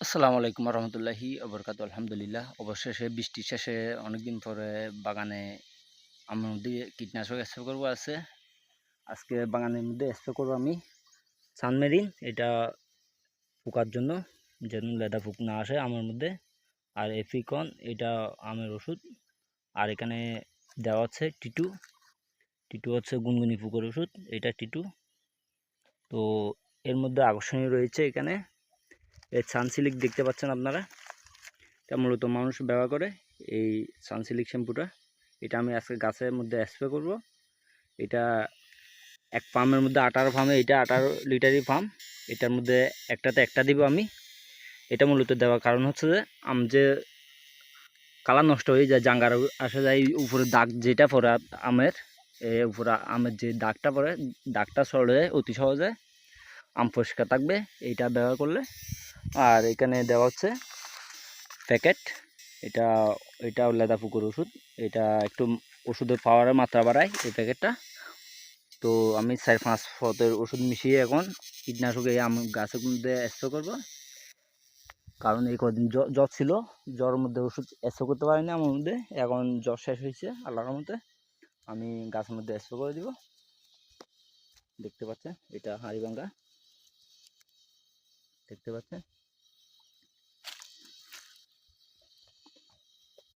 আসসালামু আলাইকুম রহমতুল্লাহি আবরকাত আলহামদুলিল্লাহ। অবশেষে বৃষ্টি শেষে অনেকদিন পরে বাগানে আমার মধ্যে কীটনাশক স্প্রে করবো আছে। আজকে বাগানের মধ্যে স্প্রে করবো আমি সানমেরিন, এটা পোকার জন্য, যেন লেদা পোক না আসে আমার মধ্যে। আর এফিকন, এটা আমের ওষুধ। আর এখানে দেওয়া হচ্ছে টিটু। টিটু হচ্ছে গুনগুনি পোকার ওষুধ, এটা টিটু। তো এর মধ্যে আকর্ষণীয় রয়েছে এখানে এই সানসিলিক, দেখতে পাচ্ছেন আপনারা। এটা মূলত মানুষ ব্যবহার করে এই সানসিলিক শ্যাম্পুটা। এটা আমি আজকে গাছের মধ্যে স্প্রে করব। এটা এক পাম্পের মধ্যে 18 পাম্পে, এটা 18 লিটারই পাম্প। এটার মধ্যে একটাতে একটা দিব আমি। এটা মূলত দেওয়ার কারণ হচ্ছে যে যে কালার নষ্ট হয়ে যায়, জাঙ্গার আসা যায় উপরে দাগ যেটা পড়ে আমের, উপরে আমের যে দাগটা পড়ে, দাগটা সরে যায় অতি সহজে, আম পরিষ্কার থাকবে এইটা ব্যবহার করলে। আর এখানে দেওয়া হচ্ছে প্যাকেট, এটা এটা লেদা পুকুর ওষুধ। এটা একটু ওষুধের পাওয়ারের মাত্রা বাড়ায় এই প্যাকেটটা। তো আমি 4-5 পদের ওষুধ মিশিয়ে এখন কীটনাশক এই আম গাছের মধ্যে স্প্রে করবো। কারণ এই কদিন জ্বর ছিল, জ্বরের মধ্যে ওষুধ স্প্রে করতে পারিনি আমার মধ্যে। এখন জ্বর শেষ হয়েছে আল্লাহর মধ্যে, আমি গাছের মধ্যে স্প্রে করে দিব। দেখতে পাচ্ছেন এটা হাড়িভাঙ্গা, দেখতে পাচ্ছেন।